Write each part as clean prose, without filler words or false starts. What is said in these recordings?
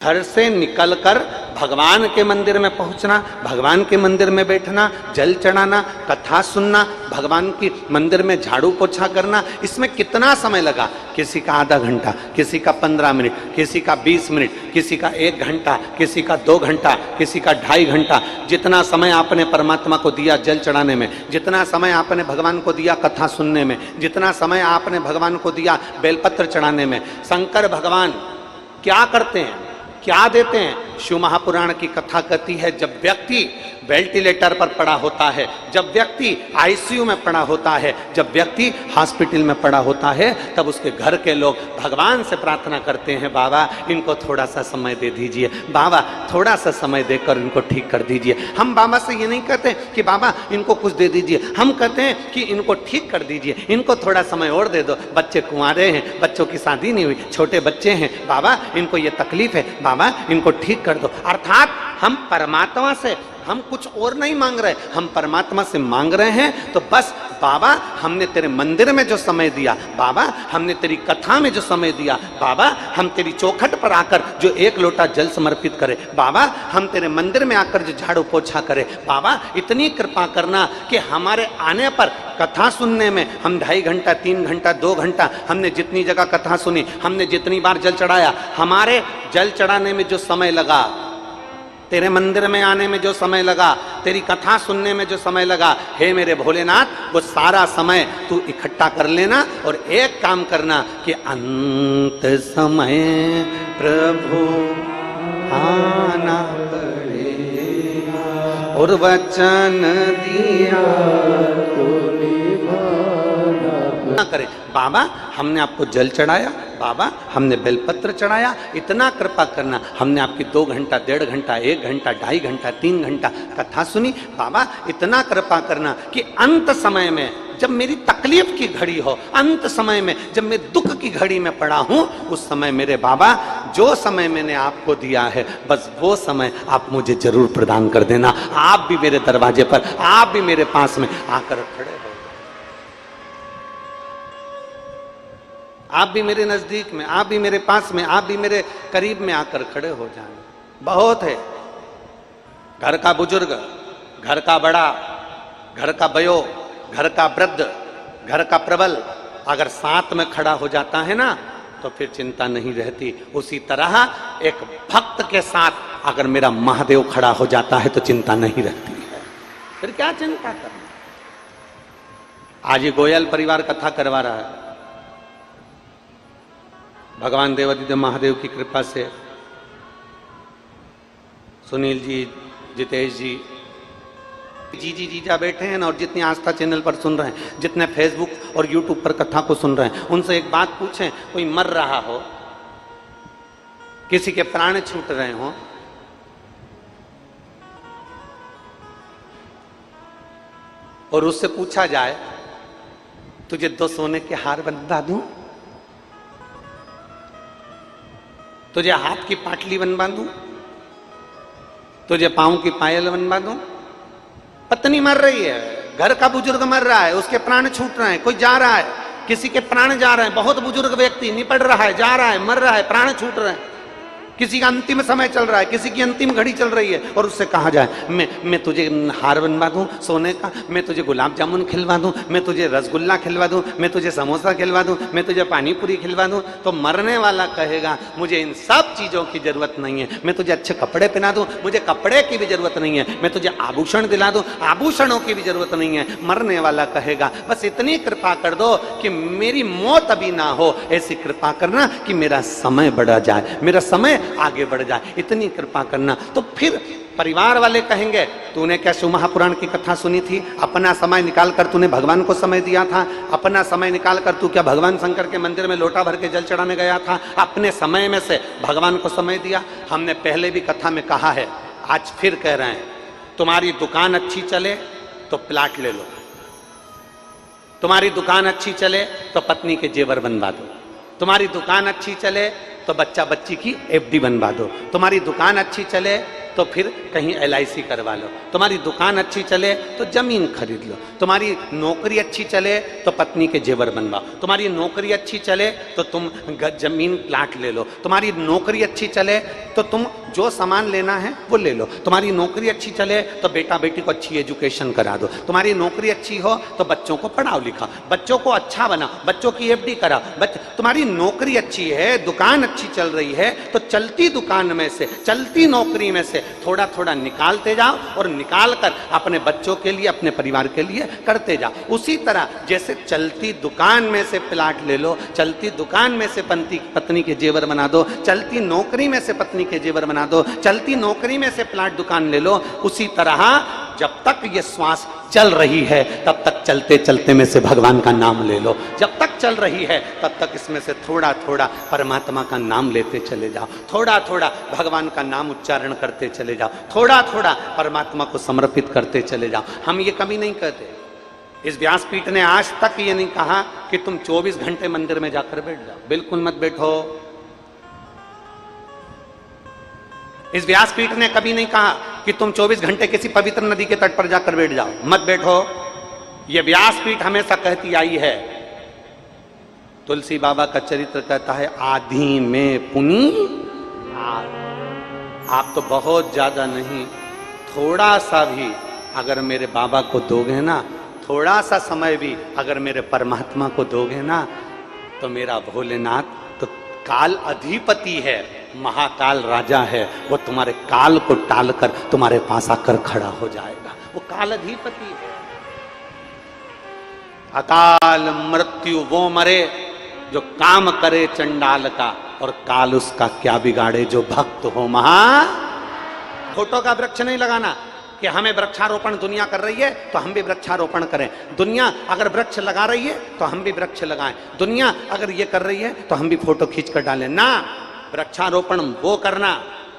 घर से निकलकर भगवान के मंदिर में पहुंचना, भगवान के मंदिर में बैठना, जल चढ़ाना, कथा सुनना, भगवान की मंदिर में झाड़ू पोछा करना, इसमें कितना समय लगा? किसी का आधा घंटा, किसी का 15 मिनट, किसी का 20 मिनट, किसी का 1 घंटा, किसी का 2 घंटा, किसी का 2.5 घंटा। जितना समय आपने परमात्मा को दिया जल चढ़ाने में, जितना समय आपने भगवान को दिया कथा सुनने में, जितना समय आपने भगवान को दिया बेलपत्र चढ़ाने में, शंकर भगवान क्या करते हैं, क्या देते हैं? शिव महापुराण की कथा कहती है, जब व्यक्ति वेंटिलेटर पर पड़ा होता है, जब व्यक्ति आईसीयू में पड़ा होता है, जब व्यक्ति हॉस्पिटल में पड़ा होता है, तब उसके घर के लोग भगवान से प्रार्थना करते हैं, बाबा इनको थोड़ा सा समय दे दीजिए, बाबा थोड़ा सा समय देकर इनको ठीक कर दीजिए। हम बाबा से ये नहीं कहते कि बाबा इनको कुछ दे दीजिए, हम कहते हैं कि इनको ठीक कर दीजिए, इनको थोड़ा समय और दे दो, बच्चे कुंवारे हैं, बच्चों की शादी नहीं हुई, छोटे बच्चे हैं, बाबा इनको ये तकलीफ है, बाबा इनको ठीक कर दो। अर्थात हम परमात्मा से हम कुछ और नहीं मांग रहे, हम परमात्मा से मांग रहे हैं तो बस बाबा हमने तेरे मंदिर में जो समय दिया, बाबा हमने तेरी कथा में जो समय दिया, बाबा हम तेरी चौखट पर आकर जो 1 लोटा जल समर्पित करे, बाबा हम तेरे मंदिर में आकर जो झाड़ू पोछा करे, बाबा इतनी कृपा करना कि हमारे आने पर कथा सुनने में हम 2.5 घंटा, 3 घंटा, 2 घंटा, हमने जितनी जगह कथा सुनी, हमने जितनी बार जल चढ़ाया, हमारे जल चढ़ाने में जो समय लगा, तेरे मंदिर में आने में जो समय लगा, तेरी कथा सुनने में जो समय लगा, हे मेरे भोलेनाथ वो सारा समय तू इकट्ठा कर लेना और एक काम करना कि अंत समय प्रभु आना पड़ेगा और वचन दिया तो निभाना करे। बाबा हमने आपको जल चढ़ाया, बाबा हमने बेलपत्र चढ़ाया, इतना कृपा करना, हमने आपकी 2 घंटा, 1.5 घंटा, 1 घंटा, 2.5 घंटा, 3 घंटा कथा सुनी, बाबा इतना कृपा करना कि अंत समय में जब मेरी तकलीफ की घड़ी हो, अंत समय में जब मैं दुख की घड़ी में पड़ा हूं, उस समय मेरे बाबा जो समय मैंने आपको दिया है बस वो समय आप मुझे जरूर प्रदान कर देना। आप भी मेरे दरवाजे पर, आप भी मेरे पास में आकर खड़े हो, आप भी मेरे नजदीक में, आप भी मेरे पास में, आप भी मेरे करीब में आकर खड़े हो जाएं। बहुत है, घर का बुजुर्ग, घर का बड़ा, घर का बयो, घर का वृद्ध, घर का प्रबल अगर साथ में खड़ा हो जाता है ना तो फिर चिंता नहीं रहती। उसी तरह एक भक्त के साथ अगर मेरा महादेव खड़ा हो जाता है तो चिंता नहीं रहती है, फिर क्या चिंता करना। आज ये गोयल परिवार कथा करवा रहा है, भगवान देवादिदेव महादेव की कृपा से सुनील जी, जितेश जी, जीजी जीजा बैठे हैं और जितने आस्था चैनल पर सुन रहे हैं, जितने फेसबुक और यूट्यूब पर कथा को सुन रहे हैं, उनसे एक बात पूछें, कोई मर रहा हो, किसी के प्राण छूट रहे हो, और उससे पूछा जाए तुझे 2 सोने के हार बनवा दूं, तुझे हाथ की पाटली बनवा दूं, तुझे पांव की पायल बनवा दूं? पत्नी मर रही है, घर का बुजुर्ग मर रहा है, उसके प्राण छूट रहे हैं, कोई जा रहा है, किसी के प्राण जा रहे हैं, बहुत बुजुर्ग व्यक्ति निपट रहा है, जा रहा है, मर रहा है, प्राण छूट रहे हैं, किसी का अंतिम समय चल रहा है, किसी की अंतिम घड़ी चल रही है, और उससे कहा जाए मैं तुझे हार बनवा दूं सोने का, मैं तुझे गुलाब जामुन खिलवा दूं, मैं तुझे रसगुल्ला खिलवा दूं, मैं तुझे समोसा खिलवा दूं, मैं तुझे पानी पूरी खिलवा दूं, तो मरने वाला कहेगा मुझे इन सब चीजों की जरूरत नहीं है, मैं तुझे अच्छे कपड़े पहना दूं, मुझे कपड़े की भी जरूरत नहीं है, मैं तुझे आभूषण दिला दूं, आभूषणों की भी जरूरत नहीं है। मरने वाला कहेगा बस इतनी कृपा कर दो कि मेरी मौत अभी ना हो, ऐसी कृपा करना कि मेरा समय बढ़ा जाए, मेरा समय आगे बढ़ जाए, इतनी कृपा करना। तो फिर परिवार वाले कहेंगे तूने क्या शिव महापुराण की कथा सुनी थी, अपना समय निकाल कर तूने भगवान को समय दिया था, अपना समय निकाल कर तू क्या भगवान शंकर के मंदिर में लोटा भर के जल चढ़ाने गया था, अपने समय में से भगवान को समय दिया। हमने पहले भी कथा में कहा है, आज फिर कह रहे हैं, तुम्हारी दुकान अच्छी चले तो प्लाट ले लो, तुम्हारी दुकान अच्छी चले तो पत्नी के जेवर बनवा दो, तुम्हारी दुकान अच्छी चले तो बच्चा बच्ची की एफडी बनवा दो। तुम्हारी दुकान अच्छी चले तो फिर कहीं LIC करवा लो। तुम्हारी दुकान अच्छी चले तो जमीन खरीद लो। तुम्हारी नौकरी अच्छी चले तो पत्नी के जेवर बनवाओ। तुम्हारी नौकरी अच्छी चले तो तुम जमीन प्लाट ले लो। तुम्हारी नौकरी अच्छी चले तो तुम जो सामान लेना है वो ले लो। तुम्हारी नौकरी अच्छी चले तो बेटा बेटी को अच्छी एजुकेशन करा दो। तुम्हारी नौकरी अच्छी हो तो बच्चों को पढ़ाओ लिखाओ, बच्चों को अच्छा बनाओ, बच्चों की एफडी कराओ। तुम्हारी नौकरी अच्छी है, दुकान अच्छी चल रही है तो चलती दुकान में से, चलती नौकरी में से थोड़ा थोड़ा निकालते जाओ और निकाल कर अपने बच्चों के लिए, अपने परिवार के लिए करते जाओ। उसी तरह जैसे चलती दुकान में से प्लाट ले लो, चलती दुकान में से पत्नी के जेवर बना दो, चलती नौकरी में से पत्नी के जेवर बना दो, चलती नौकरी में से प्लाट दुकान ले लो। उसी तरह जब तक ये श्वास चल रही है तब तक चलते चलते में से भगवान का नाम ले लो। जब तक चल रही है तब तक इसमें से थोड़ा थोड़ा परमात्मा का नाम लेते चले जाओ, थोड़ा थोड़ा भगवान का नाम उच्चारण करते चले जाओ, थोड़ा थोड़ा परमात्मा को समर्पित करते चले जाओ। हम ये कभी नहीं कहते। इस व्यासपीठ ने आज तक ये नहीं कहा कि तुम 24 घंटे मंदिर में जाकर बैठ जाओ। बिल्कुल मत बैठो। इस व्यासपीठ ने कभी नहीं कहा कि तुम 24 घंटे किसी पवित्र नदी के तट पर जाकर बैठ जाओ, मत बैठो। यह व्यासपीठ हमेशा कहती आई है। तुलसी बाबा का चरित्र कहता है, आधी में पुनी आप तो बहुत ज्यादा नहीं, थोड़ा सा भी अगर मेरे बाबा को दोगे ना, थोड़ा सा समय भी अगर मेरे परमात्मा को दोगे ना, तो मेरा भोलेनाथ तो काल अधिपति है, महाकाल राजा है, वो तुम्हारे काल को टालकर तुम्हारे पास आकर खड़ा हो जाएगा। वो काल अधिपति है। अकाल मृत्यु वो मरे जो काम करे चंडाल का, और काल उसका क्या बिगाड़े जो भक्त हो महा। फोटो का वृक्ष नहीं लगाना कि हमें वृक्षारोपण दुनिया कर रही है तो हम भी वृक्षारोपण करें। दुनिया अगर वृक्ष लगा रही है तो हम भी वृक्ष लगाएं। दुनिया अगर ये कर रही है तो हम भी फोटो खींच कर डालें ना। वृक्षारोपण वो करना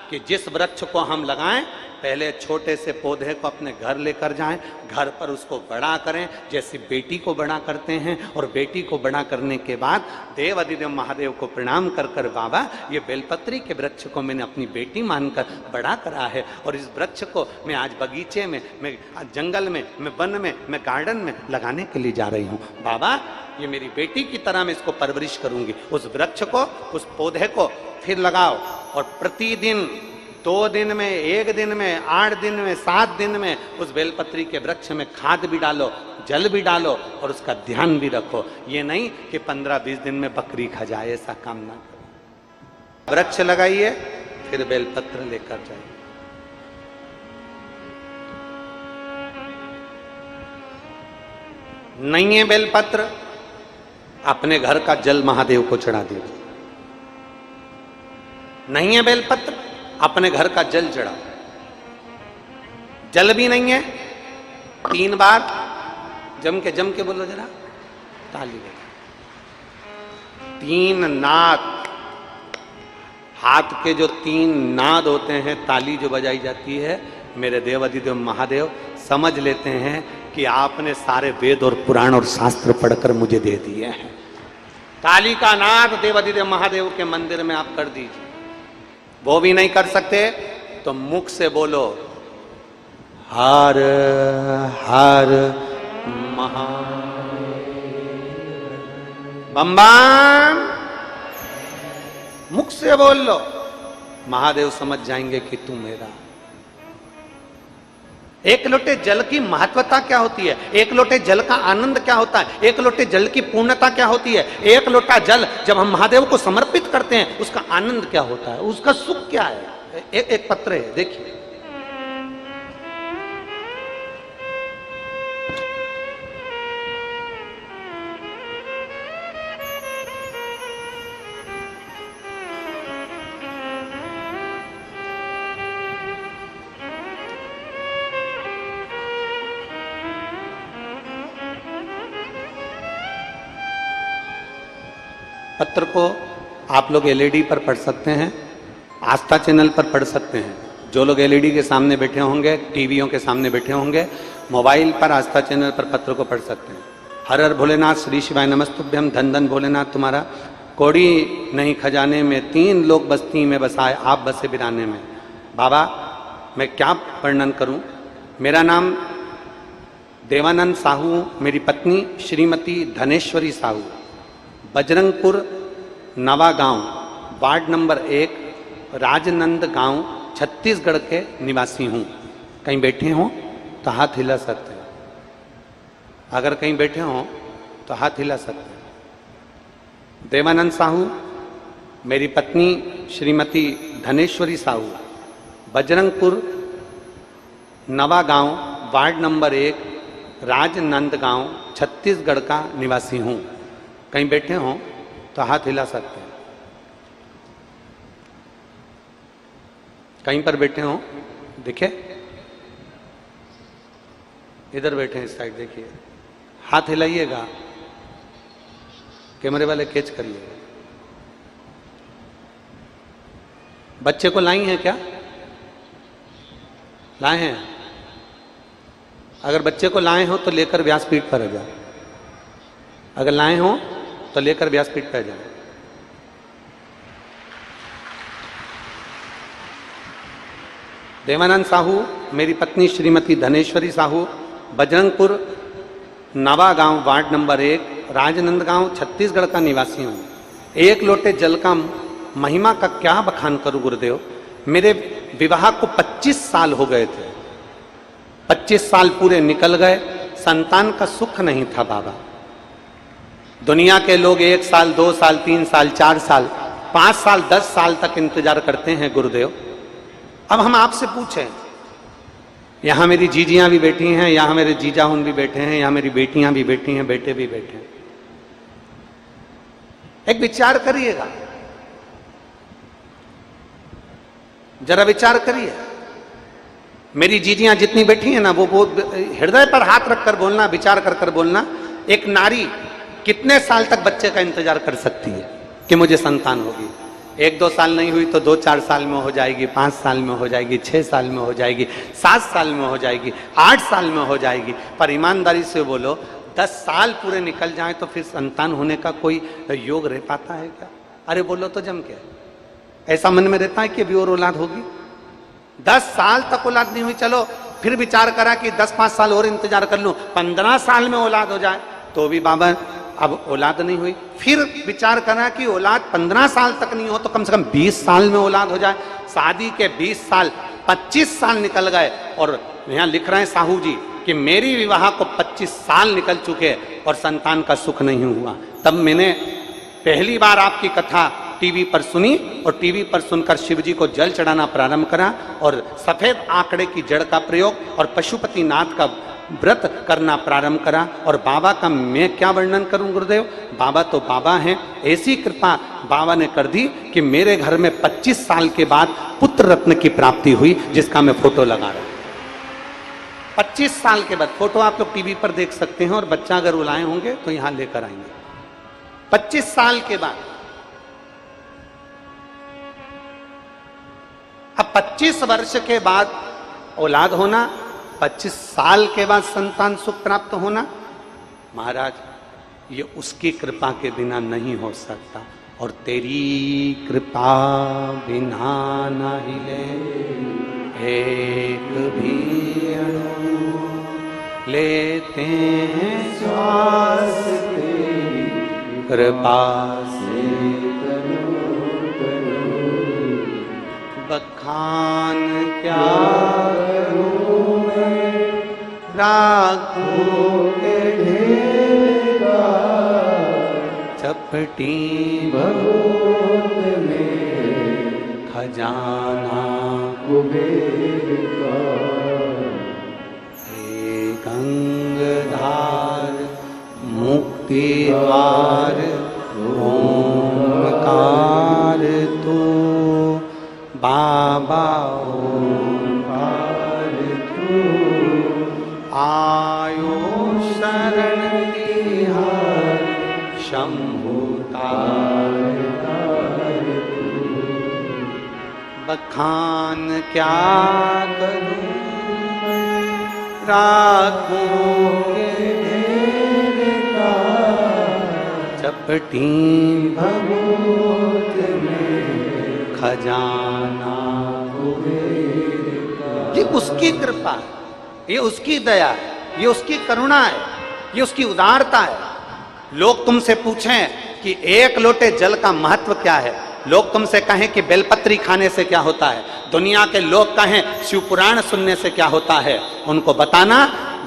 कि जिस वृक्ष को हम लगाएं पहले छोटे से पौधे को अपने घर लेकर जाएं, घर पर उसको बड़ा करें जैसे बेटी को बड़ा करते हैं, और बेटी को बड़ा करने के बाद देव अधिदेव महादेव को प्रणाम कर कर, बाबा ये बेलपत्री के वृक्ष को मैंने अपनी बेटी मानकर बड़ा करा है, और इस वृक्ष को मैं आज बगीचे में, मैं जंगल में, मैं वन में, मैं गार्डन में लगाने के लिए जा रही हूँ। बाबा ये मेरी बेटी की तरह मैं इसको परवरिश करूंगी। उस वृक्ष को, उस पौधे को फिर लगाओ, और प्रतिदिन 2 दिन में, 1 दिन में, 8 दिन में, 7 दिन में उस बेलपत्री के वृक्ष में खाद भी डालो, जल भी डालो, और उसका ध्यान भी रखो। ये नहीं कि 15-20 दिन में बकरी खा जाए, ऐसा काम ना करो। वृक्ष लगाइए फिर बेलपत्र लेकर जाइए। नहीं है बेलपत्र, अपने घर का जल महादेव को चढ़ा दीजिए। नहीं है बेलपत्र, अपने घर का जल चढ़ाओ। जल भी नहीं है, 3 बार जम के बोलो जरा, ताली बजा। 3 नाद, हाथ के जो 3 नाद होते हैं, ताली जो बजाई जाती है, मेरे देव अधिदेव महादेव समझ लेते हैं कि आपने सारे वेद और पुराण और शास्त्र पढ़कर मुझे दे दिए हैं। ताली का नाद देव अधिदेव महादेव के मंदिर में आप कर दीजिए। वो भी नहीं कर सकते तो मुख से बोलो, हर हर महा बम बम। मुख से बोल लो, महादेव समझ जाएंगे कि तू मेरा। एक लोटे जल की महत्वता क्या होती है, एक लोटे जल का आनंद क्या होता है, एक लोटे जल की पूर्णता क्या होती है, एक लोटा जल जब हम महादेव को समर्पित करते हैं उसका आनंद क्या होता है, उसका सुख क्या है। एक पत्र है, देखिए। पत्र को आप लोग एलईडी पर पढ़ सकते हैं, आस्था चैनल पर पढ़ सकते हैं। जो लोग एलईडी के सामने बैठे होंगे, टीवियों के सामने बैठे होंगे, मोबाइल पर आस्था चैनल पर पत्र को पढ़ सकते हैं। हर हर भोलेनाथ, श्री शिवाय नमस्तुभ्यम, धन धन भोलेनाथ तुम्हारा। कौड़ी नहीं खजाने में, 3 लोग बस्ती में बसाए, आप बसे बिराने में। बाबा मैं क्या वर्णन करूं। मेरा नाम देवानंद साहू, मेरी पत्नी श्रीमती धनेश्वरी साहू, बजरंगपुर नवा गांव, वार्ड नंबर 1, राजनंद गांव, छत्तीसगढ़ के निवासी हूं। कहीं बैठे हों तो हाथ हिला सकते हैं, अगर कहीं बैठे हों तो हाथ हिला सकते हैं। देवानंद साहू, मेरी पत्नी श्रीमती धनेश्वरी साहू, बजरंगपुर नवा गांव, वार्ड नंबर 1, राजनंद गांव, छत्तीसगढ़ का निवासी हूं। कहीं बैठे हों तो हाथ हिला सकते हैं। कहीं पर बैठे हों, दिखे? इधर बैठे हैं, इस साइड देखिए, हाथ हिलाइएगा, कैमरे वाले कैच करिए। बच्चे को लाई हैं क्या? लाए हैं? अगर बच्चे को लाए हो तो लेकर व्यासपीठ पर आ जाओ। अगर लाए हो तो लेकर व्यासपीठ पर आ जाओ। देवानंद साहू, मेरी पत्नी श्रीमती धनेश्वरी साहू, बजरंगपुर नवा गांव, वार्ड नंबर 1, राजनंदगांव, छत्तीसगढ़ का निवासी हूं। एक लोटे जल का महिमा का क्या बखान करूं गुरुदेव। मेरे विवाह को 25 साल हो गए थे, 25 साल पूरे निकल गए, संतान का सुख नहीं था बाबा। दुनिया के लोग 1 साल, 2 साल, 3 साल, 4 साल, 5 साल, 10 साल तक इंतजार करते हैं गुरुदेव। अब हम आपसे पूछें, यहां मेरी जीजियां भी बैठी हैं, यहां मेरे जीजा उन भी बैठे हैं, यहां मेरी बेटियां भी बैठी हैं, बेटे भी बैठे हैं। एक विचार करिएगा, जरा विचार करिए। मेरी जीजियां जितनी बैठी हैं ना, वो हृदय पर हाथ रखकर बोलना, विचार कर कर बोलना। एक नारी कितने साल तक बच्चे का इंतजार कर सकती है कि मुझे संतान होगी? 1-2 साल नहीं हुई तो 2-4 साल में हो जाएगी, 5 साल में हो जाएगी, 6 साल में हो जाएगी, 7 साल में हो जाएगी, 8 साल में हो जाएगी। पर ईमानदारी से बोलो, 10 साल पूरे निकल जाए तो फिर संतान होने का कोई योग रह पाता है क्या? अरे बोलो तो जम के, ऐसा मन में रहता है कि अभी और औलाद होगी? 10 साल तक औलाद नहीं हुई, चलो फिर विचार करा कि 10-5 साल और इंतजार कर लूं, 15 साल में औलाद हो जाए तो भी बाबा अब औलाद नहीं हुई। फिर विचार करा कि औलाद 15 साल तक नहीं हो तो कम से कम 20 साल में औलाद हो जाए। शादी के 20 साल, 25 साल निकल गए और यहां लिख रहे हैं साहू जी कि मेरी विवाह को 25 साल निकल चुके और संतान का सुख नहीं हुआ। तब मैंने पहली बार आपकी कथा टीवी पर सुनी और टीवी पर सुनकर शिव जी को जल चढ़ाना प्रारंभ करा और सफेद आंकड़े की जड़ का प्रयोग और पशुपतिनाथ का व्रत करना प्रारंभ करा। और बाबा का मैं क्या वर्णन करूं गुरुदेव, बाबा तो बाबा हैं। ऐसी कृपा बाबा ने कर दी कि मेरे घर में 25 साल के बाद पुत्र रत्न की प्राप्ति हुई, जिसका मैं फोटो लगा रहा हूं। 25 साल के बाद फोटो आप लोग टीवी पर देख सकते हैं और बच्चा अगर बुलाए होंगे तो यहां लेकर आएंगे। 25 साल के बाद, अब 25 वर्ष के बाद औलाद होना, 25 साल के बाद संतान सुख प्राप्त होना, महाराज ये उसकी कृपा के बिना नहीं हो सकता। और तेरी कृपा बिना न हिले एक भी अणु, लेते हैं श्वास तेरी कृपा से बखान क्या करूं मैं, राखों के ढेर का चपटी भगोत में खजाना कुबेर का। हे गंगाधार मुक्ति द्वार ओंकार तू, बाबा ओंकार तू, आयो शरण तिहार शंभु तार तार तू। बखान क्या करूं राखों के ढेर का, प्रकटी भभूत में खजाना कुबेर। ये उसकी कृपा है, ये उसकी दया है, ये उसकी करुणा है, ये उसकी उदारता है। लोग तुमसे पूछें कि एक लोटे जल का महत्व क्या है, लोग तुमसे कहें कि बेलपत्री खाने से क्या होता है, दुनिया के लोग कहें शिव पुराण सुनने से क्या होता है, उनको बताना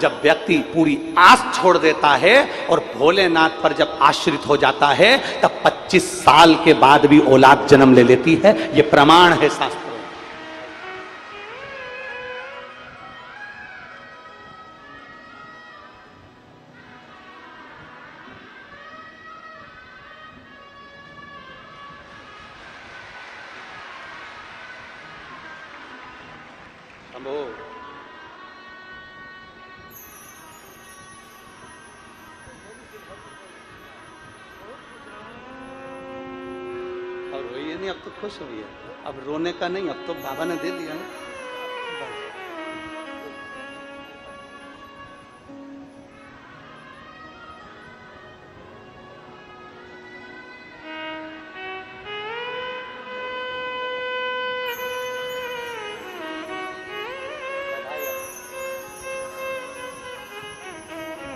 जब व्यक्ति पूरी आस छोड़ देता है और भोलेनाथ पर जब आश्रित हो जाता है तब 25 साल के बाद भी औलाद जन्म ले लेती है। यह प्रमाण है शास्त्र। और रोइए नहीं, अब तो खुश हुई है, अब रोने का नहीं, अब तो बाबा ने दे दिया ना।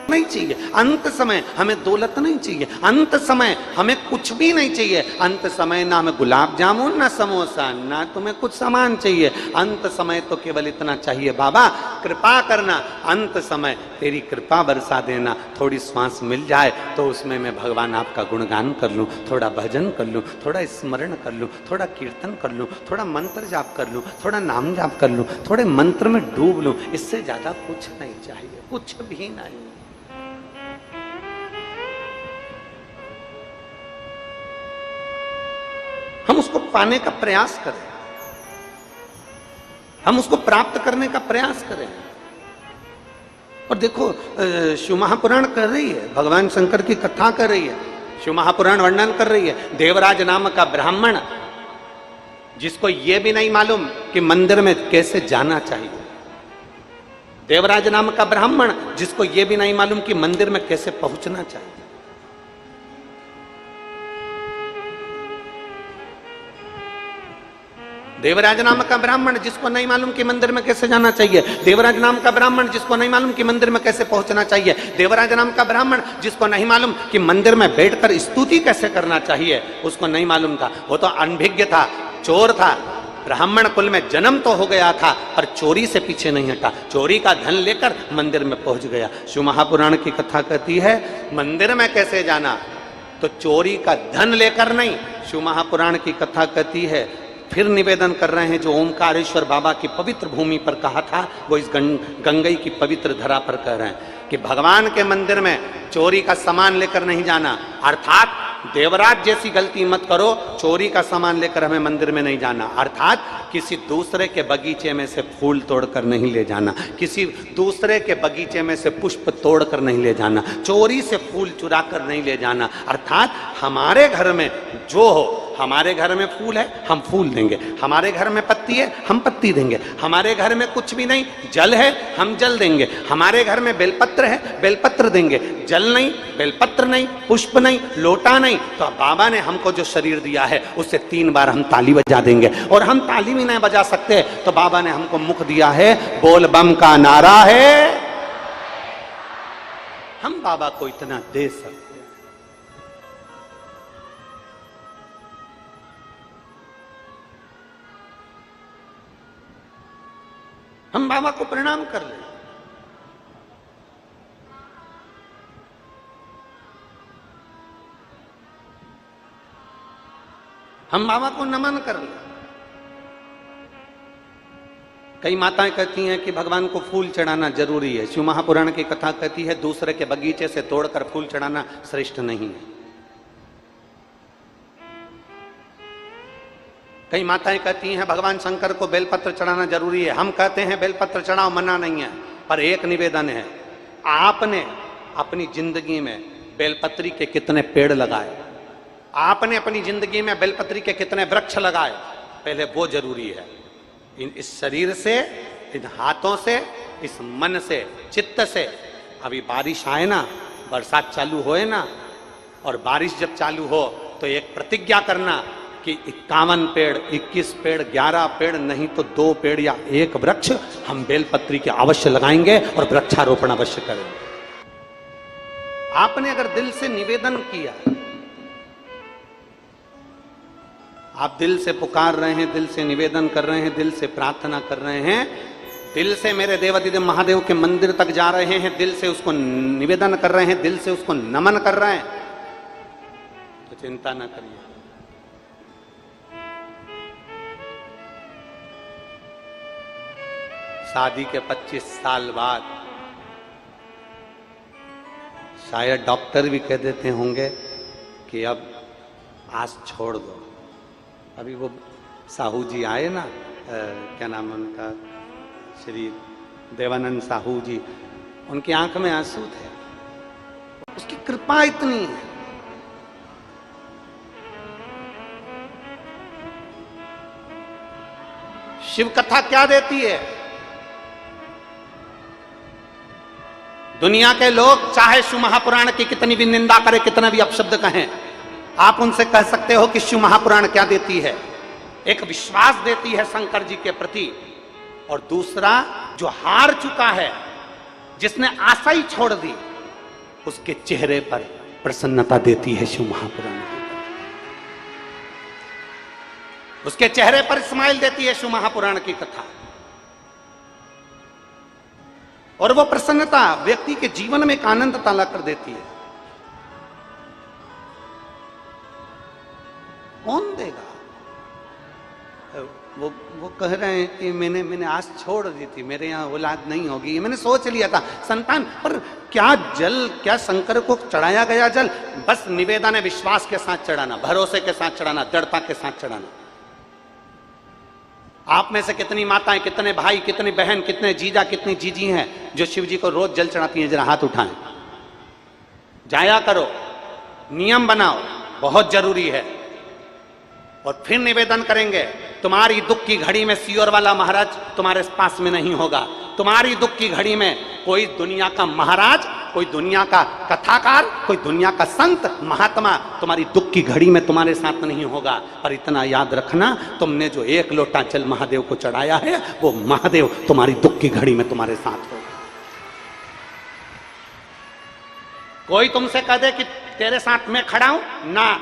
नहीं चाहिए अंत समय, हमें दौलत नहीं चाहिए अंत समय, हमें कुछ भी नहीं चाहिए अंत समय, ना हमें गुलाब जामुन ना समोसा, ना तुम्हें कुछ सामान चाहिए अंत समय। तो केवल इतना चाहिए, बाबा कृपा करना, अंत समय तेरी कृपा बरसा देना, थोड़ी श्वास मिल जाए तो उसमें मैं भगवान आपका गुणगान कर लूं, थोड़ा भजन कर लूं, थोड़ा स्मरण कर लूं, थोड़ा कीर्तन कर लूं, थोड़ा मंत्र जाप कर लूं, थोड़ा नाम जाप कर लूं, थोड़े मंत्र में डूब लूं, इससे ज्यादा कुछ नहीं चाहिए, कुछ भी नहीं। हम उसको पाने का प्रयास करें, हम उसको प्राप्त करने का प्रयास करें। और देखो शिव महापुराण कर रही है, भगवान शंकर की कथा कर रही है, शिव महापुराण वर्णन कर रही है। देवराज नाम का ब्राह्मण जिसको यह भी नहीं मालूम कि मंदिर में कैसे जाना चाहिए, देवराज नाम का ब्राह्मण जिसको यह भी नहीं मालूम कि मंदिर में कैसे पहुंचना चाहिए। देवराज नाम का ब्राह्मण जिसको नहीं मालूम कि मंदिर में कैसे जाना चाहिए, देवराज नाम का ब्राह्मण जिसको नहीं मालूम कि मंदिर में कैसे पहुंचना चाहिए, देवराज नाम का ब्राह्मण जिसको नहीं मालूम कि मंदिर में बैठकर स्तुति कैसे करना चाहिए, उसको नहीं मालूम था। वो तो अनभिज्ञ था, चोर था, ब्राह्मण कुल में जन्म तो हो गया था पर चोरी से पीछे नहीं हटा, चोरी का धन लेकर मंदिर में पहुंच गया। शिव महापुराण की कथा कहती है मंदिर में कैसे जाना, तो चोरी का धन लेकर नहीं। शिव महापुराण की कथा कहती है, फिर निवेदन कर रहे हैं, जो ओमकारेश्वर बाबा की पवित्र भूमि पर कहा था वो इस गंगई की पवित्र धरा पर कह रहे हैं कि भगवान के मंदिर में चोरी का सामान लेकर नहीं जाना, अर्थात देवराज जैसी गलती मत करो, चोरी का सामान लेकर हमें मंदिर में नहीं जाना, अर्थात किसी दूसरे के बगीचे में से फूल तोड़कर नहीं ले जाना, किसी दूसरे के बगीचे में से पुष्प तोड़कर नहीं ले जाना, चोरी से फूल चुरा कर नहीं ले जाना, अर्थात हमारे घर में जो हो, हमारे घर में फूल है हम फूल देंगे, हमारे घर में पत्ती है हम पत्ती देंगे, हमारे घर में कुछ भी नहीं जल है हम जल देंगे, हमारे घर में बेलपत्र है बेलपत्र देंगे, जल नहीं बेलपत्र नहीं पुष्प नहीं लोटा नहीं, तो बाबा ने हमको जो शरीर दिया है उससे 3 बार हम ताली बजा देंगे, और हम ताली भी नहीं बजा सकते तो बाबा ने हमको मुख दिया है, बोल बम का नारा है, हम बाबा को इतना दे सकते हैं। हम बाबा को प्रणाम कर लें, हम बाबा को नमन कर लें। कई माताएं कहती हैं कि भगवान को फूल चढ़ाना जरूरी है, शिव महापुराण की कथा कहती है दूसरे के बगीचे से तोड़कर फूल चढ़ाना श्रेष्ठ नहीं है। कई माताएं कहती हैं भगवान शंकर को बेलपत्र चढ़ाना जरूरी है, हम कहते हैं बेलपत्र चढ़ाओ, मना नहीं है, पर एक निवेदन है, आपने अपनी जिंदगी में बेलपत्री के कितने पेड़ लगाए, आपने अपनी जिंदगी में बेलपत्री के कितने वृक्ष लगाए, पहले वो जरूरी है। इस शरीर से, इन हाथों से, इस मन से, चित्त से, अभी बारिश आए ना, बरसात चालू होए ना, और बारिश जब चालू हो तो एक प्रतिज्ञा करना कि 51 पेड़, 21 पेड़, 11 पेड़, नहीं तो 2 पेड़ या 1 वृक्ष हम बेलपत्री के अवश्य लगाएंगे और वृक्षारोपण अवश्य करेंगे। आपने अगर दिल से निवेदन किया, आप दिल से पुकार रहे हैं, दिल से निवेदन कर रहे हैं, दिल से प्रार्थना कर रहे हैं, दिल से मेरे देवादिदेव महादेव के मंदिर तक जा रहे हैं, दिल से उसको निवेदन कर रहे हैं, दिल से उसको नमन कर रहे हैं, तो चिंता ना करिए। शादी के 25 साल बाद शायद डॉक्टर भी कह देते होंगे कि अब आस छोड़ दो। अभी वो साहू जी आए ना, क्या नाम है उनका, श्री देवानंद साहू जी, उनकी आंख में आंसू थे। उसकी कृपा इतनी है। शिव कथा क्या देती है? दुनिया के लोग चाहे शिव महापुराण की कितनी भी निंदा करें, कितना भी अपशब्द कहें, आप उनसे कह सकते हो कि शिव महापुराण क्या देती है? एक विश्वास देती है शंकर जी के प्रति, और दूसरा जो हार चुका है, जिसने आशा ही छोड़ दी, उसके चेहरे पर प्रसन्नता देती है शिव महापुराण। उसके चेहरे पर स्माइल देती है शिव महापुराण की कथा, और वो प्रसन्नता व्यक्ति के जीवन में एक आनंद ताला कर देती है। कौन देगा? वो कह रहे हैं कि मैंने आस छोड़ दी थी, मेरे यहाँ औलाद नहीं होगी, ये मैंने सोच लिया था संतान, पर क्या जल, क्या शंकर को चढ़ाया गया जल? बस निवेदन है, विश्वास के साथ चढ़ाना, भरोसे के साथ चढ़ाना, दृढ़ता के साथ चढ़ाना। आप में से कितनी माताएं, कितने भाई, कितनी बहन, कितने जीजा, कितनी जीजी हैं जो शिव जी को रोज जल चढ़ाती हैं? जरा हाथ उठाएं। जाया करो, नियम बनाओ, बहुत जरूरी है। और फिर निवेदन करेंगे, तुम्हारी दुख की घड़ी में सियोर वाला महाराज तुम्हारे पास में नहीं होगा। तुम्हारी दुख की घड़ी में कोई दुनिया का महाराज, कोई दुनिया का कथाकार, कोई दुनिया का संत महात्मा तुम्हारी दुख की घड़ी में तुम्हारे साथ नहीं होगा। पर इतना याद रखना, तुमने जो 1 लोटा जल महादेव को चढ़ाया है, वो महादेव तुम्हारी दुख की घड़ी में तुम्हारे साथ होगा। कोई तुमसे कह दे कि तेरे साथ मैं खड़ा हूं, ना,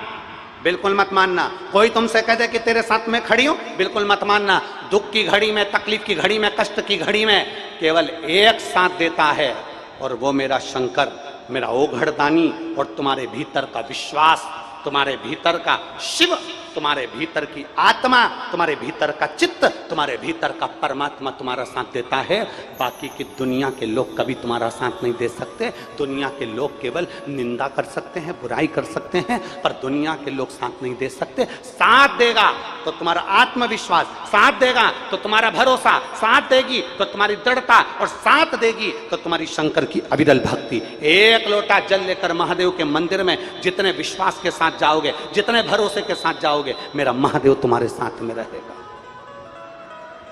बिल्कुल मत मानना। कोई तुमसे कह दे कि तेरे साथ में खड़ी हूं, बिल्कुल मत मानना। दुख की घड़ी में, तकलीफ की घड़ी में, कष्ट की घड़ी में केवल एक साथ देता है, और वो मेरा शंकर, मेरा ओघड़दानी, और तुम्हारे भीतर का विश्वास, तुम्हारे भीतर का शिव, तुम्हारे भीतर की आत्मा, तुम्हारे भीतर का चित्त, तुम्हारे भीतर का परमात्मा तुम्हारा साथ देता है। बाकी की दुनिया के लोग कभी तुम्हारा साथ नहीं दे सकते। दुनिया के लोग केवल निंदा कर सकते हैं, बुराई कर सकते हैं, पर दुनिया के लोग साथ नहीं दे सकते। साथ देगा तो तुम्हारा आत्मविश्वास, साथ देगा तो तुम्हारा भरोसा, साथ देगी तो तुम्हारी दृढ़ता, और साथ देगी तो तुम्हारी शंकर की अविरल भक्ति। 1 लोटा जल लेकर महादेव के मंदिर में जितने विश्वास के साथ जाओगे, जितने भरोसे के साथ जाओगे, मेरा महादेव तुम्हारे साथ में रहेगा।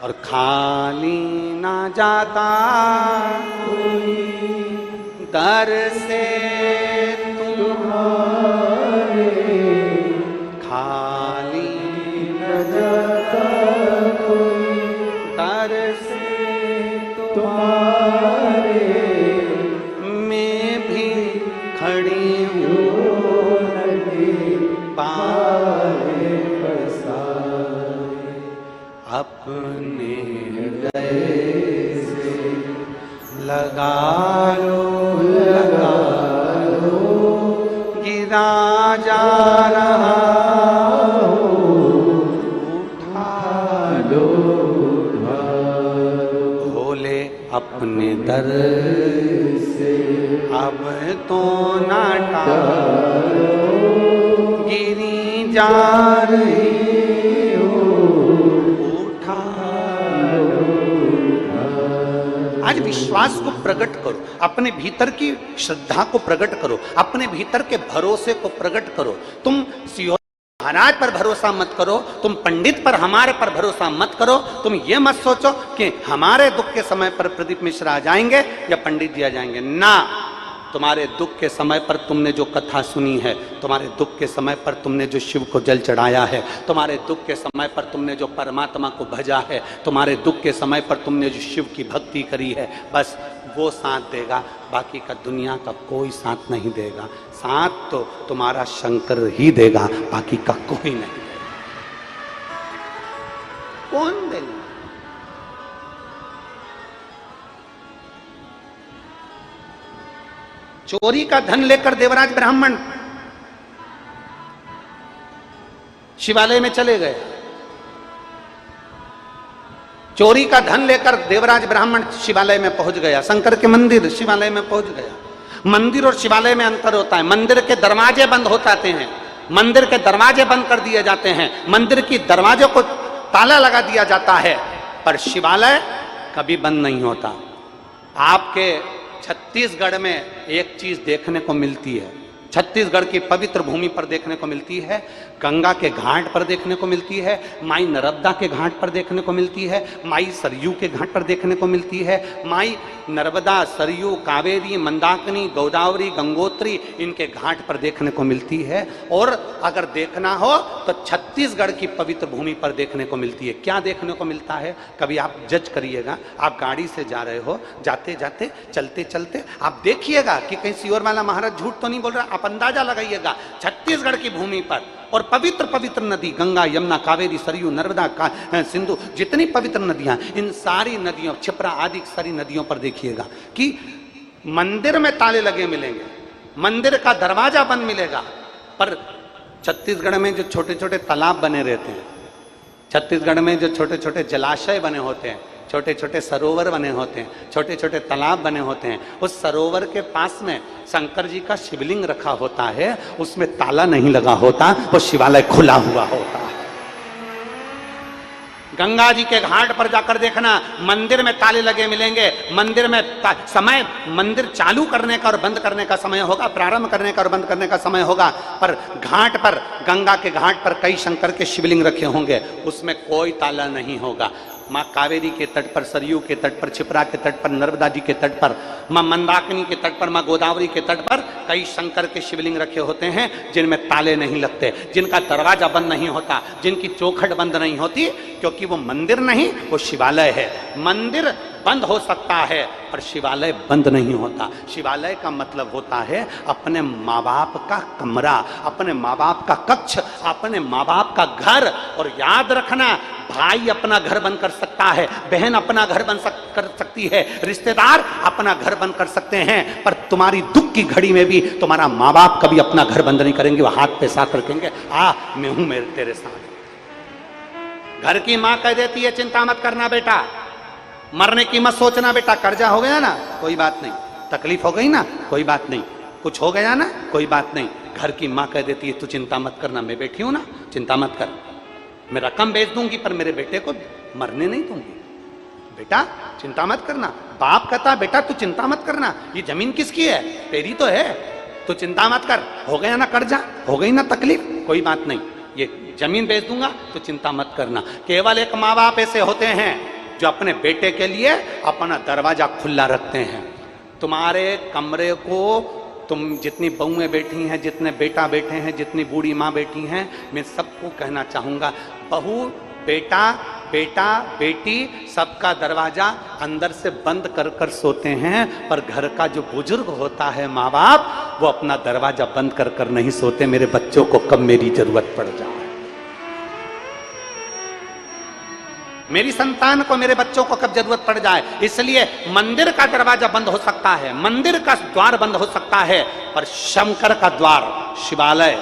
और खाली ना जाता दर से तुम्हारे, खाली न जाता दर से तुम्हारे, मैं भी खड़ी हूँ अपने हृदय से लगा लो, गिरा जा रहा उठा लो, भोले अपने दर से अब तो ना टालो, गिरी जा रही आज विश्वास को प्रकट करो, अपने भीतर की श्रद्धा को प्रकट करो, अपने भीतर के भरोसे को प्रकट करो। तुम सियोर महाराज पर भरोसा मत करो, तुम पंडित पर, हमारे पर भरोसा मत करो। तुम ये मत सोचो कि हमारे दुख के समय पर प्रदीप मिश्रा आ जाएंगे या पंडित जी आ जाएंगे, ना। तुम्हारे दुख के समय पर तुमने जो कथा सुनी है, तुम्हारे दुख के समय पर तुमने जो शिव को जल चढ़ाया है, तुम्हारे दुख के समय पर तुमने जो परमात्मा को भजा है, तुम्हारे दुख के समय पर तुमने जो शिव की भक्ति करी है, बस वो साथ देगा। बाकी का दुनिया का कोई साथ नहीं देगा। साथ तो तुम्हारा शंकर ही देगा, बाकी का कोई नहीं देगा। कौन देगा? चोरी का धन लेकर देवराज ब्राह्मण शिवालय में चले गए। चोरी का धन लेकर देवराज ब्राह्मण शिवालय में पहुंच गया, शंकर के मंदिर शिवालय में पहुंच गया। मंदिर और शिवालय में अंतर होता है। मंदिर के दरवाजे बंद हो जाते हैं, मंदिर के दरवाजे बंद कर दिए जाते हैं, मंदिर की दरवाजों को ताला लगा दिया जाता है, पर शिवालय कभी बंद नहीं होता। आपके छत्तीसगढ़ में एक चीज देखने को मिलती है, छत्तीसगढ़ की पवित्र भूमि पर देखने को मिलती है, गंगा के घाट पर देखने को मिलती है, माई नर्मदा के घाट पर देखने को मिलती है, माई सरयू के घाट पर देखने को मिलती है। माई नर्मदा, सरयू, कावेरी, मंदाकिनी, गोदावरी, गंगोत्री इनके घाट पर देखने को मिलती है। और अगर देखना हो तो छत्तीसगढ़ की पवित्र भूमि पर देखने को मिलती है। क्या देखने को मिलता है? कभी आप जज करिएगा। आप गाड़ी से जा रहे हो, जाते जाते चलते चलते आप देखिएगा कि कहीं सियोर वाला महाराज झूठ तो नहीं बोल रहा। आप अंदाजा लगाइएगा, छत्तीसगढ़ की भूमि पर और पवित्र पवित्र नदी गंगा, यमुना, कावेरी, सरयू, नर्मदा, सिंधु, जितनी पवित्र नदियां, इन सारी नदियों, क्षिप्रा आदि सारी नदियों पर देखिएगा कि मंदिर में ताले लगे मिलेंगे, मंदिर का दरवाजा बंद मिलेगा। पर छत्तीसगढ़ में जो छोटे छोटे तालाब बने रहते हैं, छत्तीसगढ़ में जो छोटे छोटे जलाशय बने होते हैं, छोटे छोटे सरोवर बने होते हैं, छोटे छोटे तालाब बने होते हैं, उस सरोवर के पास में शंकर जी का शिवलिंग रखा होता है, उसमें ताला नहीं लगा होता, वो शिवालय खुला हुआ होता है। गंगा जी के घाट पर जाकर देखना, मंदिर में ताले लगे मिलेंगे। मंदिर में समय, मंदिर चालू करने का और बंद करने का समय होगा, प्रारंभ करने का और बंद करने का समय होगा, पर घाट पर, गंगा के घाट पर कई शंकर के शिवलिंग रखे होंगे, उसमें कोई ताला नहीं होगा। माँ कावेरी के तट पर, सरयू के तट पर, क्षिप्रा के तट पर, नर्मदा जी के तट पर, माँ मंदाकिनी के तट पर, माँ गोदावरी के तट पर कई शंकर के शिवलिंग रखे होते हैं जिनमें ताले नहीं लगते, जिनका दरवाजा बंद नहीं होता, जिनकी चौखट बंद नहीं होती, क्योंकि वो मंदिर नहीं, वो शिवालय है। मंदिर बंद हो सकता है पर शिवालय बंद नहीं होता। शिवालय का मतलब होता है अपने माँ बाप का कमरा, अपने माँ बाप का कक्ष, अपने माँ बाप का घर। और याद रखना, भाई अपना घर बंद कर सकता है, बहन अपना घर बंद कर सकती है, रिश्तेदार अपना घर बंद कर सकते हैं, पर तुम्हारी दुख की घड़ी में भी तुम्हारा माँ बाप कभी अपना घर बंद नहीं करेंगे। वो हाथ पे साथ रखेंगे, आ मैं हूं मेरे तेरे साथ। घर की माँ कह देती है चिंता मत करना बेटा, मरने की मत सोचना बेटा, कर्जा हो गया ना कोई बात नहीं, तकलीफ हो गई ना कोई बात नहीं, कुछ हो गया ना कोई बात नहीं। घर की माँ कह देती है तू चिंता मत करना, मैं बैठी हूं ना, चिंता मत कर, मैं रकम बेच दूंगी पर मेरे बेटे को मरने नहीं दूंगी, बेटा चिंता मत करना। बाप कहता बेटा तू चिंता मत करना, ये जमीन किसकी है? तेरी तो है, तू चिंता मत कर। हो गया ना कर्जा, हो गई ना तकलीफ, कोई बात नहीं, ये जमीन बेच दूंगा तो चिंता मत करना। केवल एक माँ बाप ऐसे होते हैं जो अपने बेटे के लिए अपना दरवाजा खुला रखते हैं। तुम्हारे कमरे को तुम जितनी बहुएं बैठी हैं, जितने बेटा बैठे हैं, जितनी बूढ़ी माँ बैठी हैं, मैं सबको कहना चाहूँगा, बहू, बेटा, बेटा, बेटी, सबका दरवाजा अंदर से बंद कर कर सोते हैं, पर घर का जो बुजुर्ग होता है माँ बाप, वो अपना दरवाजा बंद कर कर नहीं सोते, मेरे बच्चों को कब मेरी जरूरत पड़ जाए, मेरी संतान को, मेरे बच्चों को कब जरूरत पड़ जाए। इसलिए मंदिर का दरवाजा बंद हो सकता है, मंदिर का द्वार बंद हो सकता है, पर शंकर का द्वार, शिवालय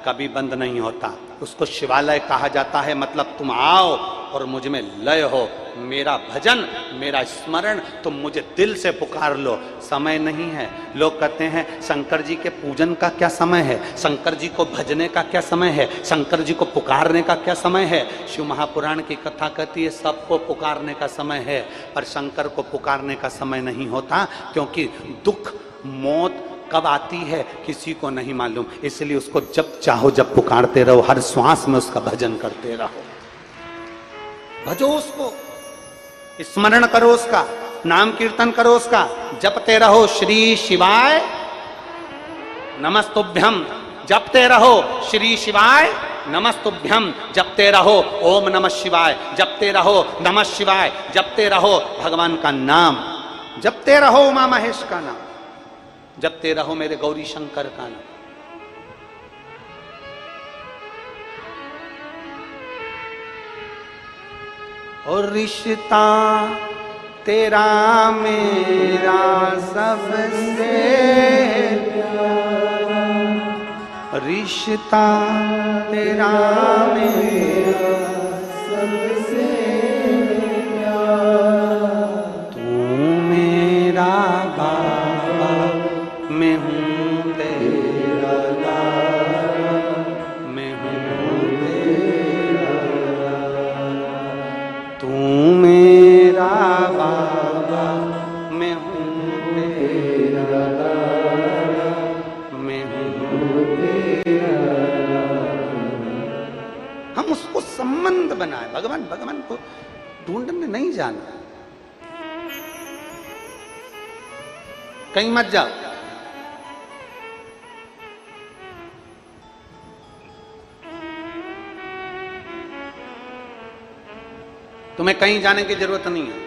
कभी बंद नहीं होता। उसको शिवालय कहा जाता है, मतलब तुम आओ और मुझ में लय हो, मेरा भजन, मेरा स्मरण, तुम मुझे दिल से पुकार लो। समय नहीं है। लोग कहते हैं शंकर जी के पूजन का क्या समय है, शंकर जी को भजने का क्या समय है, शंकर जी को पुकारने का क्या समय है। शिव महापुराण की कथा कहती है सबको पुकारने का समय है, पर शंकर को पुकारने का समय नहीं होता, क्योंकि दुख, मौत कब आती है किसी को नहीं मालूम। इसलिए उसको जब चाहो जब पुकारते रहो, हर श्वास में उसका भजन करते रहो, भजो उसको, स्मरण करो उसका, नाम कीर्तन करो उसका, जपते रहो श्री शिवाय नमस्तुभ्यम जपते रहो, श्री शिवाय नमस्तुभ्यम जपते रहो, ओम नमः शिवाय जपते रहो, नमः शिवाय जपते रहो, भगवान का नाम जपते रहो, उमा महेश का नाम जपते रहो, मेरे गौरी शंकर का नाम। और रिश्ता तेरा मेरा सबसे प्यारा, रिश्ता तेरा मेरा सबसे प्यारा, तू मेरा बाबा मैं हूँ तेरा लाला, मैं हूँ तेरा लाला, तू मेरा बाबा मैं हूँ तेरा लाला, मैं हूँ तेरा लाला। हम उसको संबंध बनाए, भगवान भगवान को ढूंढने नहीं जाना, कहीं मत जाओ। तुम्हें कहीं जाने की जरूरत नहीं है।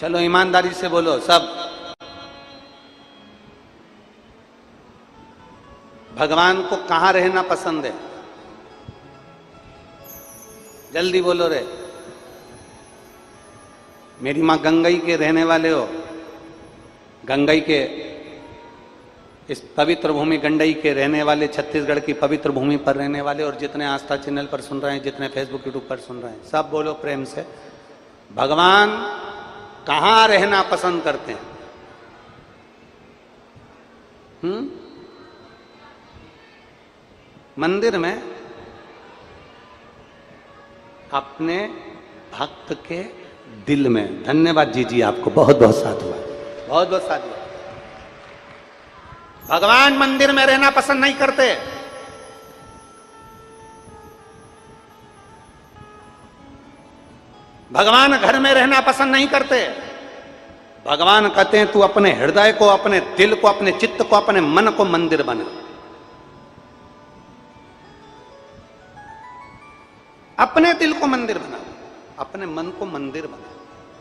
चलो ईमानदारी से बोलो सब, भगवान को कहां रहना पसंद है? जल्दी बोलो रे। मेरी मां गंगई के रहने वाले हो, गंगई के इस पवित्र भूमि गंडई के रहने वाले, छत्तीसगढ़ की पवित्र भूमि पर रहने वाले, और जितने आस्था चैनल पर सुन रहे हैं, जितने फेसबुक यूट्यूब पर सुन रहे हैं, सब बोलो प्रेम से, भगवान कहां रहना पसंद करते हैं? मंदिर में, अपने भक्त के दिल में। धन्यवाद जी आपको, बहुत बहुत साधुवाद, बहुत बहुत साधुवाद। भगवान मंदिर में रहना पसंद नहीं करते। भगवान घर में रहना पसंद नहीं करते। भगवान कहते हैं तू अपने हृदय को, अपने दिल को, अपने चित्त को, अपने मन को मंदिर बना। अपने दिल को मंदिर बना, अपने मन को मंदिर बना,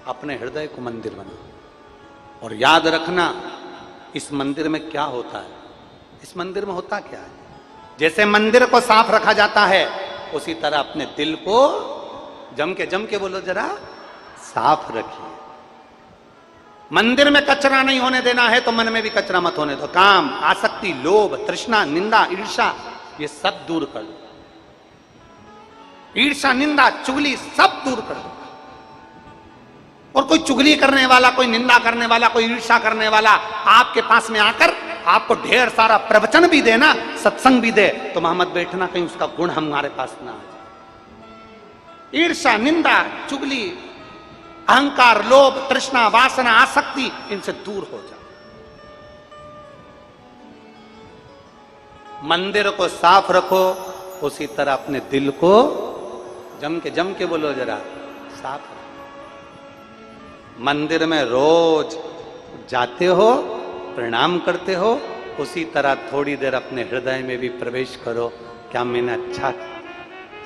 अपने हृदय को मंदिर बना। और याद रखना, इस मंदिर में क्या होता है? इस मंदिर में होता क्या है? जैसे मंदिर को साफ रखा जाता है, उसी तरह अपने दिल को जम के बोलो जरा, साफ रखिए। मंदिर में कचरा नहीं होने देना है, तो मन में भी कचरा मत होने दो। काम, आसक्ति, लोभ, तृष्णा, निंदा, ईर्ष्या, ये सब दूर कर दो। ईर्ष्या, निंदा, चुगली सब दूर कर दो। और कोई चुगली करने वाला, कोई निंदा करने वाला, कोई ईर्ष्या करने वाला आपके पास में आकर आपको ढेर सारा प्रवचन भी देना, सत्संग भी दे, तो मोहम्मद बैठना, कहीं उसका गुण हमारे पास ना आ जाए। ईर्ष्या, निंदा, चुगली, अहंकार, लोभ, तृष्णा, वासना, आसक्ति, इनसे दूर हो जाओ। मंदिर को साफ रखो, उसी तरह अपने दिल को जम के बोलो जरा, साफ रखो। मंदिर में रोज जाते हो, प्रणाम करते हो, उसी तरह थोड़ी देर अपने हृदय में भी प्रवेश करो। क्या मैंने अच्छा,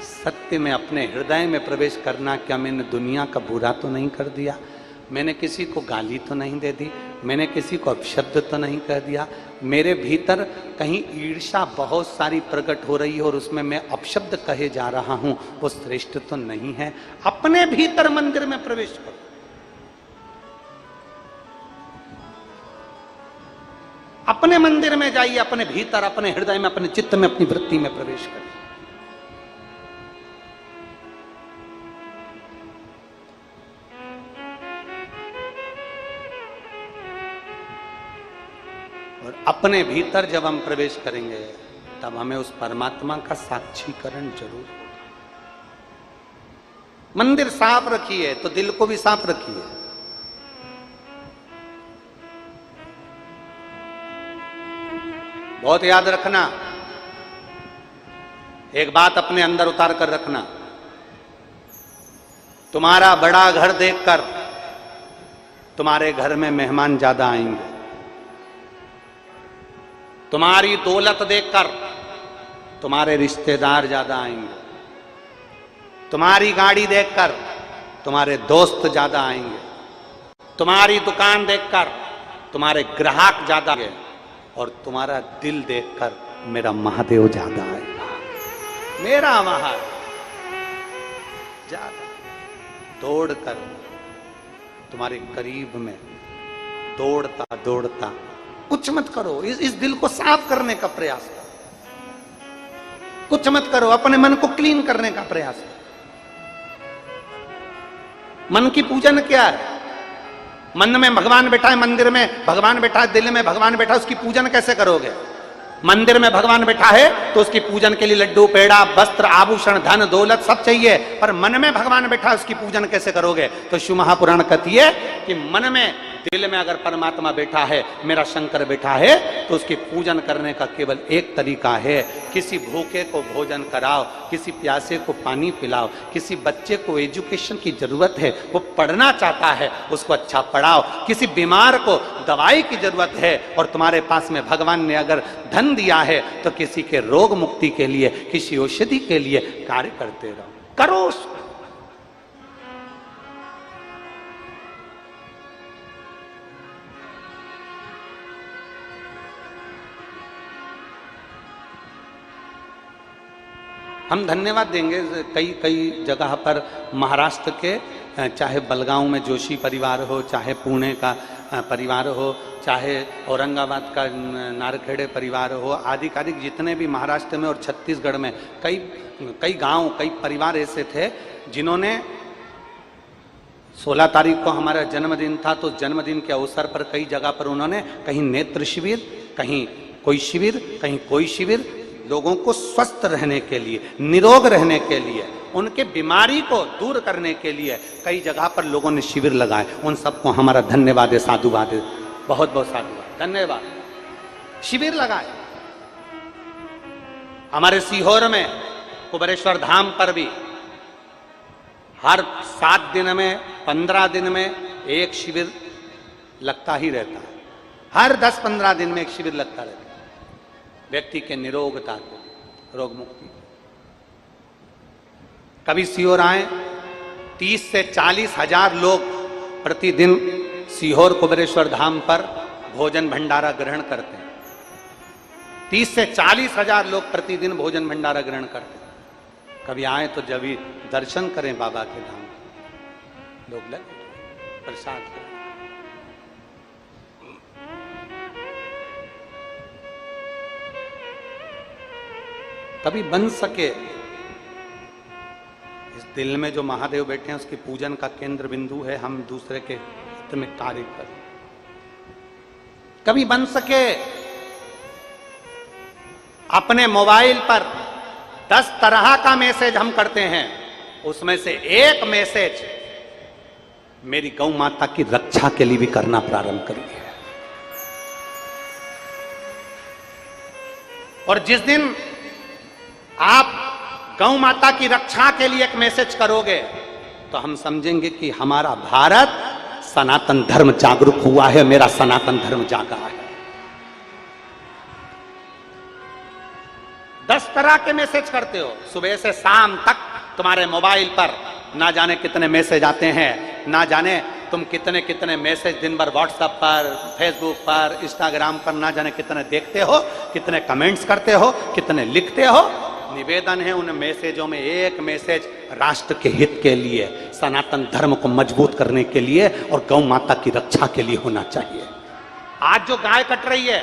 सत्य में अपने हृदय में प्रवेश करना, क्या मैंने दुनिया का बुरा तो नहीं कर दिया? मैंने किसी को गाली तो नहीं दे दी? मैंने किसी को अपशब्द तो नहीं कह दिया? मेरे भीतर कहीं ईर्ष्या बहुत सारी प्रकट हो रही है और उसमें मैं अपशब्द कहे जा रहा हूं, वो श्रेष्ठ तो नहीं है? अपने भीतर मंदिर में प्रवेश करो। अपने मंदिर में जाइए, अपने भीतर, अपने हृदय में, अपने चित्त में, अपनी वृत्ति में प्रवेश करिए। और अपने भीतर जब हम प्रवेश करेंगे, तब हमें उस परमात्मा का साक्षीकरण जरूर होगा। मंदिर साफ रखिए तो दिल को भी साफ रखिए। बहुत याद रखना, एक बात अपने अंदर उतार कर रखना, तुम्हारा बड़ा घर देखकर तुम्हारे घर में मेहमान ज्यादा आएंगे। तुम्हारी दौलत देखकर तुम्हारे रिश्तेदार ज्यादा आएंगे, तुम्हारी गाड़ी देखकर तुम्हारे दोस्त ज्यादा आएंगे, तुम्हारी दुकान देखकर तुम्हारे ग्राहक ज्यादा आएंगे, और तुम्हारा दिल देखकर मेरा महादेव ज्यादा आएगा। मेरा महादेव ज्यादा दौड़कर तुम्हारे करीब में दौड़ता दौड़ता, कुछ मत करो, इस दिल को साफ करने का प्रयास करो, कुछ मत करो, अपने मन को क्लीन करने का प्रयास करो। मन की पूजन क्या है? मन में भगवान बैठा है, मंदिर में भगवान बैठा है, दिल में भगवान बैठा है, उसकी पूजन कैसे करोगे? मंदिर में भगवान बैठा है तो उसकी पूजन के लिए लड्डू, पेड़ा, वस्त्र, आभूषण, धन, दौलत सब चाहिए, पर मन में भगवान बैठा है उसकी पूजन कैसे करोगे? तो शिव महापुराण कहती है कि मन में, दिल में अगर परमात्मा बैठा है, मेरा शंकर बैठा है, तो उसकी पूजन करने का केवल एक तरीका है, किसी भूखे को भोजन कराओ, किसी प्यासे को पानी पिलाओ, किसी बच्चे को एजुकेशन की जरूरत है, वो पढ़ना चाहता है, उसको अच्छा पढ़ाओ, किसी बीमार को दवाई की जरूरत है और तुम्हारे पास में भगवान ने अगर धन दिया है तो किसी के रोग मुक्ति के लिए, किसी औषधि के लिए कार्य करते रहो, करो उसको। हम धन्यवाद देंगे कई जगह पर महाराष्ट्र के, चाहे बलगांव में जोशी परिवार हो, चाहे पुणे का परिवार हो, चाहे औरंगाबाद का नारखेड़े परिवार हो, आधिकारिक जितने भी महाराष्ट्र में और छत्तीसगढ़ में कई गांव, कई परिवार ऐसे थे जिन्होंने 16 तारीख को हमारा जन्मदिन था, तो जन्मदिन के अवसर पर कई जगह पर उन्होंने कहीं नेत्र शिविर, कहीं कोई शिविर, कहीं कोई शिविर, लोगों को स्वस्थ रहने के लिए, निरोग रहने के लिए, उनके बीमारी को दूर करने के लिए कई जगह पर लोगों ने शिविर लगाए। उन सबको हमारा धन्यवाद है, साधुवाद है, बहुत बहुत साधुवाद, धन्यवाद। शिविर लगाए। हमारे सीहोर में कुबेरेश्वर धाम पर भी हर 7 दिन में, 15 दिन में एक शिविर लगता ही रहता है। हर 10-15 दिन में एक शिविर लगता रहता है, व्यक्ति के निरोगता को, रोग मुक्ति। कभी सीहोर आए, 30 से 40 हजार लोग प्रतिदिन सीहोर कुबेरेश्वर धाम पर भोजन भंडारा ग्रहण करते हैं। 30 से 40 हजार लोग प्रतिदिन भोजन भंडारा ग्रहण करते हैं। कभी आए तो जब भी दर्शन करें बाबा के धाम, लोग लगे प्रसाद करें। कभी बन सके इस दिल में जो महादेव बैठे हैं उसकी पूजन का केंद्र बिंदु है, हम दूसरे के हित में कार्य करें। कभी बन सके अपने मोबाइल पर 10 तरह का मैसेज हम करते हैं, उसमें से एक मैसेज मेरी गौ माता की रक्षा के लिए भी करना प्रारंभ करिए। और जिस दिन आप गौ माता की रक्षा के लिए एक मैसेज करोगे तो हम समझेंगे कि हमारा भारत सनातन धर्म जागरूक हुआ है, मेरा सनातन धर्म जागा है। 10 तरह के मैसेज करते हो, सुबह से शाम तक तुम्हारे मोबाइल पर ना जाने कितने मैसेज आते हैं, ना जाने तुम कितने कितने मैसेज दिन भर व्हाट्सएप पर, फेसबुक पर, इंस्टाग्राम पर ना जाने कितने देखते हो, कितने कमेंट्स करते हो, कितने लिखते हो। निवेदन है उन मैसेजों में एक मैसेज राष्ट्र के हित के लिए, सनातन धर्म को मजबूत करने के लिए और गौ माता की रक्षा के लिए होना चाहिए। आज जो गाय कट रही है,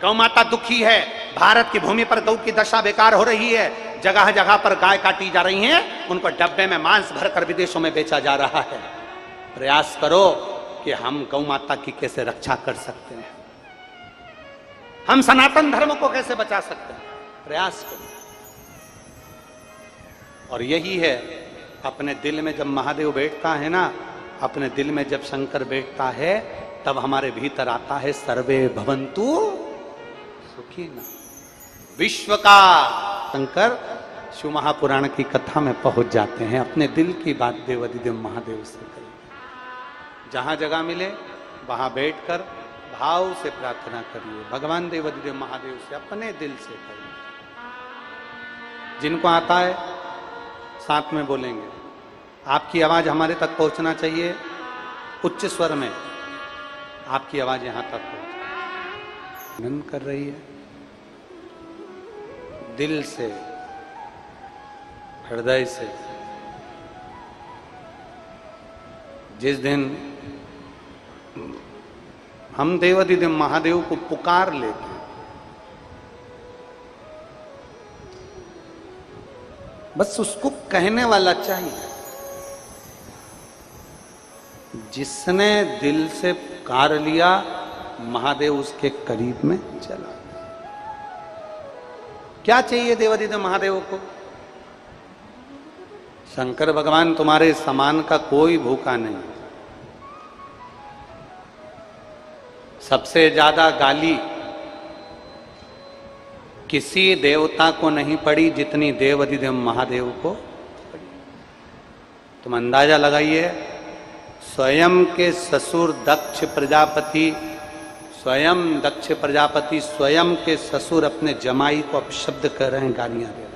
गौ माता दुखी है, भारत की भूमि पर गौ की दशा बेकार हो रही है, जगह जगह पर गाय काटी जा रही हैं, उनको डब्बे में मांस भरकर विदेशों में बेचा जा रहा है। प्रयास करो कि हम गौ माता की कैसे रक्षा कर सकते हैं, हम सनातन धर्म को कैसे बचा सकते हैं, प्रयास करो। और यही है, अपने दिल में जब महादेव बैठता है ना, अपने दिल में जब शंकर बैठता है, तब हमारे भीतर आता है सर्वे भवन्तु सुखिनः। विश्व का शंकर शिव महापुराण की कथा में पहुंच जाते हैं, अपने दिल की बात देवाधिदेव महादेव से करें। जहां जगह मिले वहां बैठकर भाव से प्रार्थना करिए, भगवान देवाधिदेव महादेव से अपने दिल से करिए। जिनको आता है साथ में बोलेंगे। आपकी आवाज हमारे तक पहुंचना चाहिए उच्च स्वर में, आपकी आवाज यहां तक पहुंचे। आनंद कर रही है दिल से, हृदय से। जिस दिन हम देवाधिदेव महादेव को पुकार लेते हैं, बस उसको कहने वाला चाहिए। जिसने दिल से पुकार लिया, महादेव उसके करीब में चला। क्या चाहिए देवाधिदेव महादेव को? शंकर भगवान तुम्हारे समान का कोई भूखा नहीं। सबसे ज्यादा गाली किसी देवता को नहीं पड़ी जितनी देवाधिदेव महादेव को पड़ी। तुम अंदाजा लगाइए, स्वयं के ससुर दक्ष प्रजापति, स्वयं के ससुर अपने जमाई को अपशब्द कर रहे हैं, गालियां दे रहे हैं,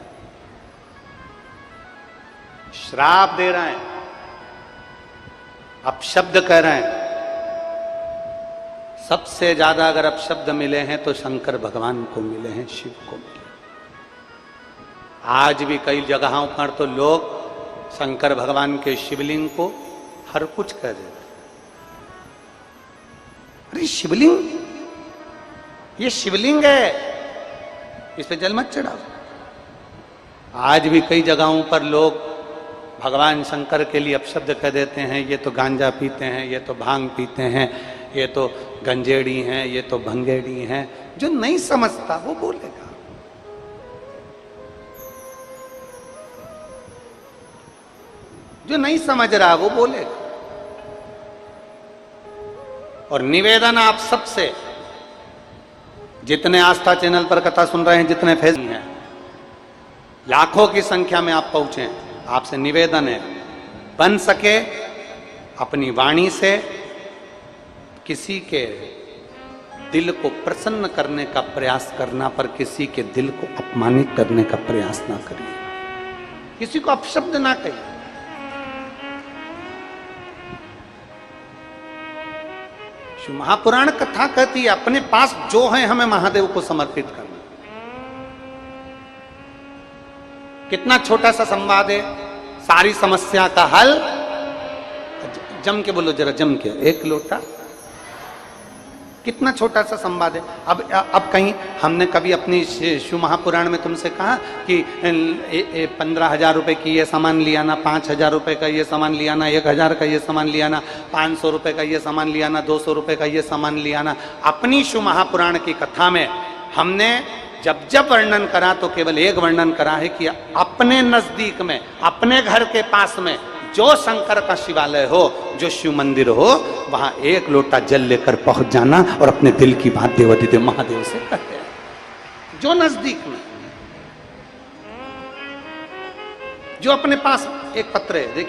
श्राप दे रहे हैं, अपशब्द कर रहे हैं। सबसे ज्यादा अगर अपशब्द मिले हैं तो शंकर भगवान को मिले हैं, शिव को मिले। आज भी कई जगहों पर तो लोग शंकर भगवान के शिवलिंग को हर कुछ कह देते। अरे शिवलिंग, ये शिवलिंग है, इस पे जल मत चढ़ाओ। आज भी कई जगहों पर लोग भगवान शंकर के लिए अपशब्द कह देते हैं। ये तो गांजा पीते हैं, ये तो भांग पीते हैं, ये तो गंजेड़ी हैं, ये तो भंगेड़ी हैं। जो नहीं समझता वो बोलेगा। जो नहीं समझ रहा वो बोलेगा। और निवेदन आप सबसे, जितने आस्था चैनल पर कथा सुन रहे हैं, जितने फेसबुक हैं, लाखों की संख्या में आप पहुंचे, आपसे निवेदन है, बन सके अपनी वाणी से किसी के दिल को प्रसन्न करने का प्रयास करना, पर किसी के दिल को अपमानित करने का प्रयास ना करिए। किसी को अपशब्द ना कहिए। शिव महापुराण कथा कहती है अपने पास जो है हमें महादेव को समर्पित करना। कितना छोटा सा संवाद है, सारी समस्या का हल। जम के बोलो जरा, जम के, एक लोटा। कितना छोटा सा संवाद है। अब कहीं हमने कभी अपनी शिव महापुराण में तुमसे कहा कि 15,000 रुपए की ये सामान लिया ना, 5,000 रुपए का ये सामान लिया ना, 1,000 का ये सामान लिया ना, 500 रुपए का ये सामान लिया ना, 200 रुपए का ये सामान लिया ना। अपनी शिव महापुराण की कथा में हमने जब जब वर्णन करा तो केवल एक वर्णन करा है कि अपने नजदीक में, अपने घर के पास में जो शंकर का शिवालय हो, जो शिव मंदिर हो, वहां एक लोटा जल लेकर पहुंच जाना और अपने दिल की बात देवाधिदेव महादेव से कहते हैं। जो नजदीक में, जो अपने पास, एक पत्र है देखिए।